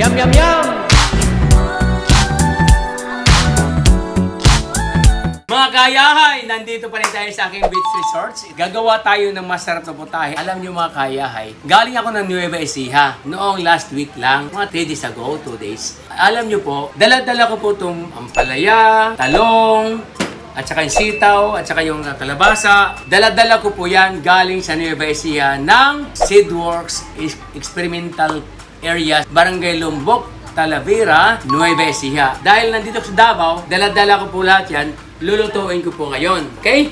Yum, yum, yum! Mga kayahay, nandito pa rin tayo sa aking beach resorts. Gagawa tayo ng masarap na putahe. Alam niyo mga kayahay, galing ako ng Nueva Ecija noong last week lang, mga 3 days ago, 2 days. Alam niyo po, dala-dala ko po itong ampalaya, talong, at saka yung sitaw, at saka yung kalabasa. Dala-dala ko po yan galing sa Nueva Ecija ng Seedworks Experimental Area, Barangay Lombok, Talavera, Nueva Ecija. Dahil nandito sa Davao, dala-dala ko po lahat yan, lulutuin ko po ngayon. Okay?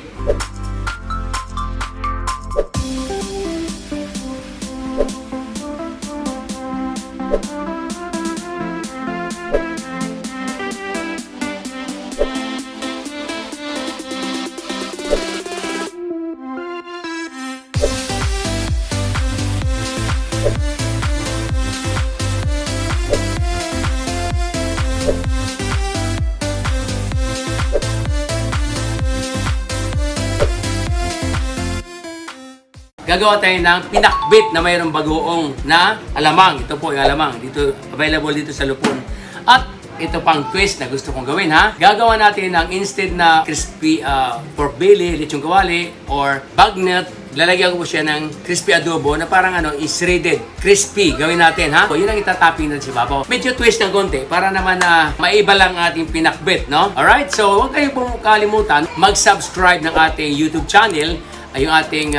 Gagawa tayo ng pinakbit na mayroong bagoong na alamang. Ito po yung alamang. Dito, available dito sa Lupon. At ito pang twist na gusto kong gawin ha. Gagawa natin ng instead na crispy pork belly, lechong kawali, or bagnet, lalagyan ko po siya ng crispy adobo na parang is shredded, crispy. Gawin natin ha. So, yun ang itatapping natin si Babaw. Medyo twist ng konti para naman na maiba lang ating pinakbit, no? Alright? So, huwag kayong pong kalimutan mag-subscribe ng ating YouTube channel, ay yung ating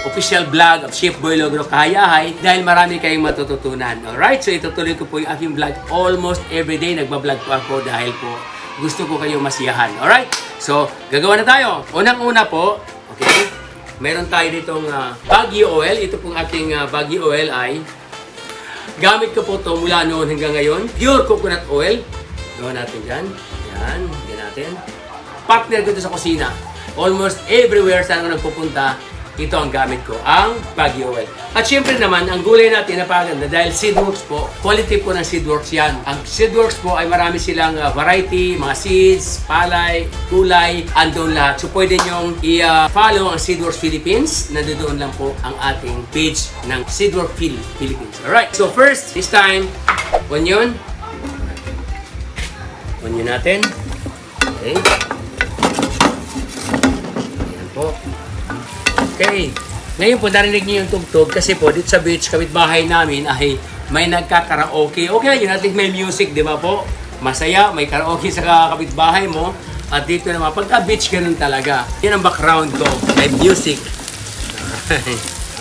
official vlog of Chef Boy Logro Kayahay dahil marami kayong matututunan. Alright? So itutuloy ko po yung aking vlog almost everyday. Nagbablog po ako dahil po gusto ko kayong masiyahan. Alright? So gagawa na tayo. Unang-una po, okay, meron tayo ditong Baguio oil. Ito pong ating Baguio oil ay gamit ko po to mula noon hanggang ngayon. Pure coconut oil. Gawa natin dyan. Yan. Yan natin. Partner ko ito sa kusina. Almost everywhere saan ako nagpupunta, ito ang gamit ko, ang Baguio oil. At syempre naman, ang gulay natin napakaganda dahil Seedworks po, quality po ng Seedworks yan. Ang Seedworks po ay marami silang variety, mga seeds, palay, gulay, andun lahat. So pwede nyong i-follow ang Seedworks Philippines. Nandoon lang po ang ating page ng Seedworks Philippines. Alright, so first, this time, onion. Onion natin. Okay. Okay. Ngayon po, narinig niyo yung tugtog kasi po dito sa beach, kapitbahay namin ay may nagka-karaoke. Okay, yun natin may music, di ba po? Masaya, may karaoke sa kapitbahay mo. At dito naman, pagka-beach, ganun talaga. Yan ang background ko. May music.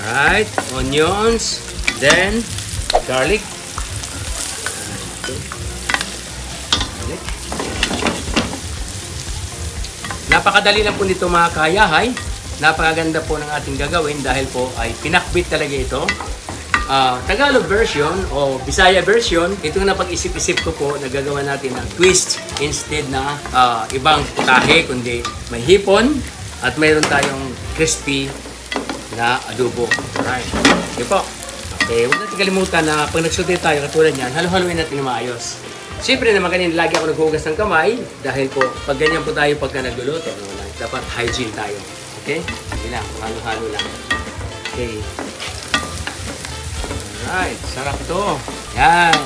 Alright. Onions. Then, garlic. Napakadali lang po nito mga kayahay. Napakaganda po ng ating gagawin dahil po ay pinakbit talaga ito. Tagalog version o Bisaya version, ito na pag-isip-isip ko po, nagagawa natin ng twist instead na ibang putahe, kundi may hipon at mayroon tayong crispy na adobo. Alright. Yun po. Okay, huwag natin kalimutan na pag nagsuti tayo katulad niyan, halo-haluin natin na maayos. Siyempre naman kanina, lagi ako naghuhugas ng kamay dahil po pag ganyan po tayo pagka nagluluto, dapat hygiene tayo. Okay? Hindi lang. Halo-halo lang. Okay. Alright. Sarap to. Yan.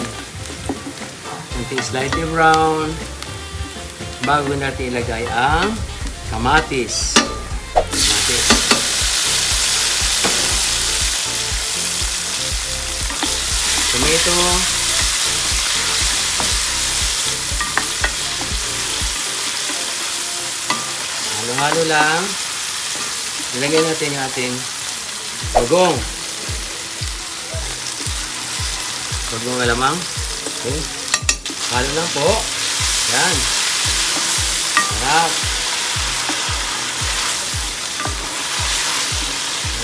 Unting slightly brown. Bago natin ilagay ang kamatis. Kamatis. Tomato. Halo-halo lang. Ilagay natin yung ating bagong. Bagong alamang. Okay. Halo lang po. Yan. Sarap.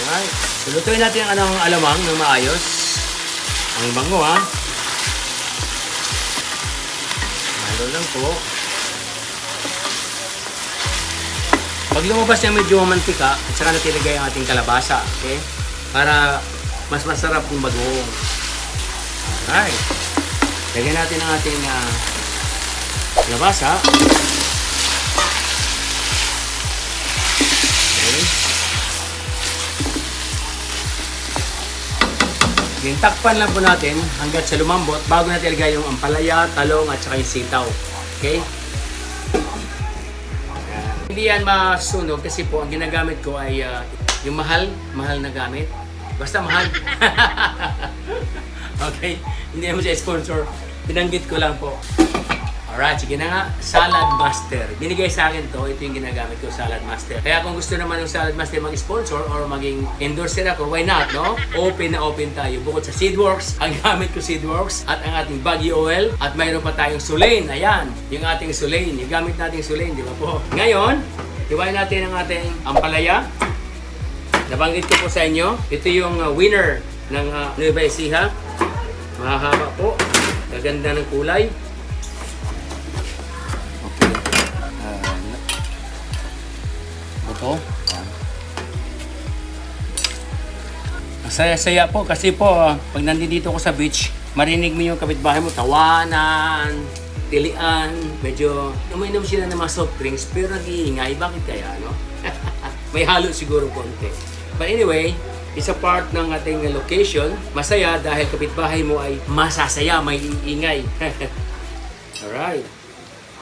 Alright. Lutuin natin ang alamang ng maayos. Ang bango ha. Halo lang po. Pag lumabas niya medyo mantika, at saka natin ilagay ang ating kalabasa, okay? Para mas masarap yung bagoong. Alright. Lagyan natin ang ating kalabasa. Okay. Then, takpan lang po natin hanggat sa lumambot bago natin ilagay yung ampalaya, talong at saka yung sitaw. Okay? Hindi yan masunog kasi po ang ginagamit ko ay yung mahal na gamit. Basta mahal. Okay? Hindi naman siya sponsor. Binanggit ko lang po. Alright, sige na nga. Salad Master. Binigay sa akin to. Ito yung ginagamit ko, Salad Master. Kaya kung gusto naman ng Salad Master mag-sponsor or maging endorser ako, why not, no? Open na open tayo. Bukod sa Seedworks, ang gamit ko Seedworks at ang ating Baguio Oil at mayroon pa tayong Sulain. Ayan, yung ating Sulain. Yung gamit nating Sulain, di ba po? Ngayon, hiwain natin ang ating ampalaya. Nabanggit ko po sa inyo. Ito yung winner ng Nueva Ecija. Mahahaba po. Gaganda ng kulay. Ito. Ang saya-saya po kasi po pag nandito ako sa beach, marinig mo yung kapitbahay mo, tawanan, tilian, medyo uminom sila ng mga soft drinks pero nag-iingay. Bakit kaya, no? May halo siguro konti. But anyway, isa part ng ating location, masaya dahil kapitbahay mo ay masasaya, may iingay. Alright.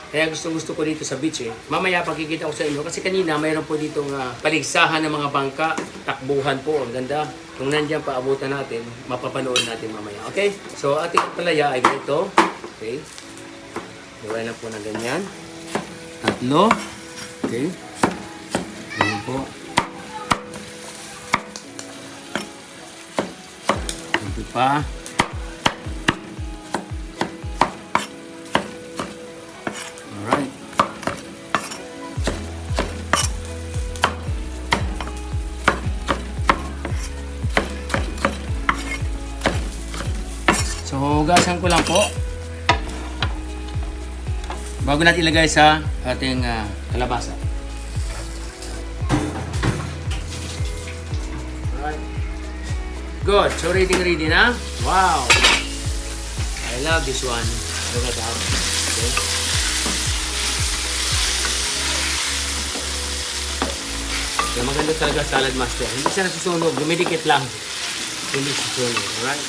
Kaya gusto ko dito sa beach eh. Mamaya pagkikita ko sa inyo kasi kanina mayroon po ditong paligsahan ng mga bangka, takbuhan po, ang ganda. Kung nandiyan pa abutan natin, mapapanood natin mamaya. Okay? So ating palaya ay ganito. Okay? Gawin lang po ng ganyan. Tatlo. Okay? Ganyan po. Ito pa. Alright. So, hugasan ko lang po. Bago natin ilagay sa ating kalabasa. Alright. Good. So, ready na. Wow. I love this one. Look at that. Okay. Kaya maganda talaga Salad Master. Hindi siya nasusunog. Lumidikit lang. Hindi susunog. Alright?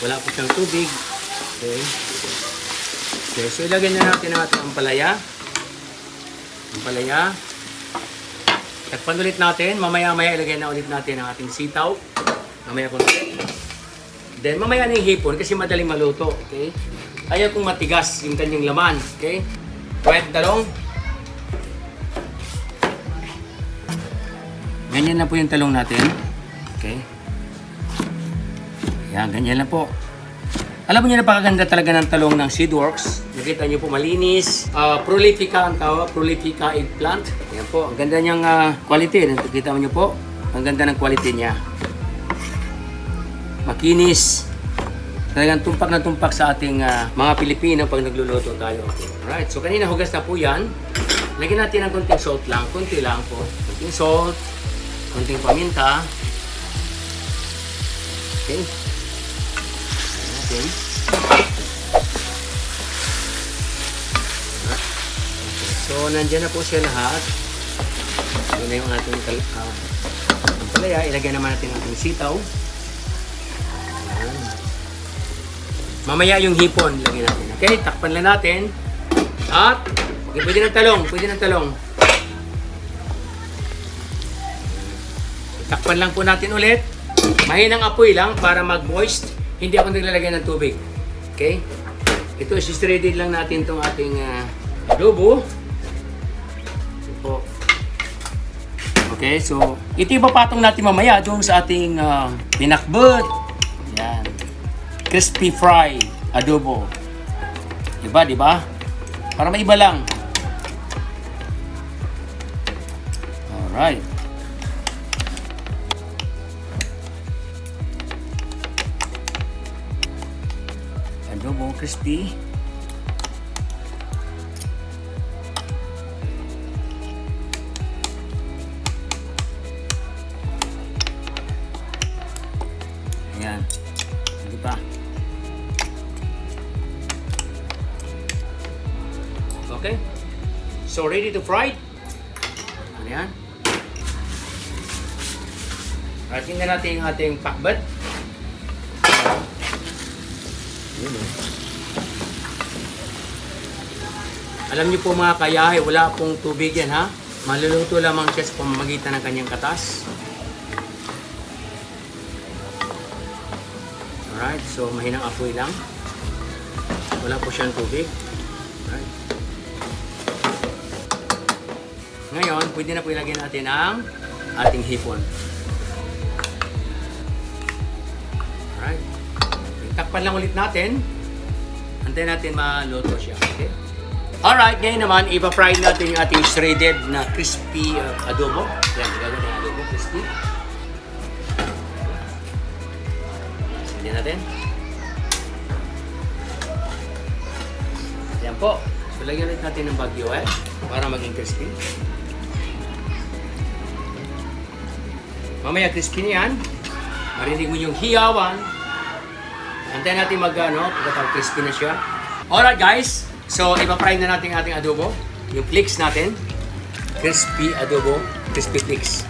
Wala po siyang tubig. Okay. Okay. So, ilagay na natin ang ating ampalaya. Ampalaya. Takpan ulit natin. Mamaya-maya ilagay na ulit natin ang ating sitaw. Mamaya ko ulit. Then, mamaya na yung hipon kasi madaling maluto. Okay? Ayaw kong matigas yung kanyang laman. Okay? Pwede talong. Ganyan na po yung talong natin. Okay. Yan, ganyan lang po. Alam mo nyo, napakaganda talaga ng talong ng Seedworks. Nakita nyo po, malinis. Prolifica ang tawag, Prolifica eggplant. Yan po, ang ganda niyang quality. Nakita nyo po, ang ganda ng quality niya. Makinis. Talagang tumpak na tumpak sa ating mga Pilipino pag nagluluto tayo. Okay. Alright, so kanina hugas na po yan. Lagyan natin ng konting salt lang. Konti lang po. Konting salt. Konting paminta. Okay. Ayan natin. Okay. So, nandyan na po siya lahat. Ito na yung ating palaya. Ilagay naman natin ang ating sitaw. Ayan. Mamaya yung hipon, ilagay natin. Okay, takpan lang natin. At, okay, pwede ng talong. Pwede ng talong. Takpan lang po natin ulit. Mahinang apoy lang para mag-moist. Hindi ako naglalagay ng tubig. Okay? Ito, ready lang natin itong ating adobo. Ito. Okay, so ito ipapatong natin mamaya doon sa ating pinakbet. Yan. Crispy fry adobo. Diba, diba? Para maiba lang. Alright. Adobo crispy. Ayan. Hindi pa. Okay. So ready to fry. Ayan. At tingnan natin yung ating pakbet. Yun, oh. Alam niyo po mga kayahe, wala pong tubig yan ha. Maluluto lamang siya sa pamamagitan ng kanyang katas. Alright, so mahinang apoy lang. Wala po siyang tubig. Alright. Ngayon, pwede na po ilagay natin ang ating hipon. Alright. Takpan lang ulit natin. Antayin natin maluto siya. Okay? Alright, ngayon naman, ipa-fry natin yung ating shredded na crispy adobo. Yan, gagawin ng adobo, crispy. Sindi natin. Yan po. So, lagyan ulit natin ng bagyo para maging crispy. Mamaya crispy na yan. Marinig mo yung hiyawan. Antayin natin pagkatapos crispy na siya. Alright guys, so ipa-fry na natin ating adobo. Yung flakes natin. Crispy adobo, crispy flakes.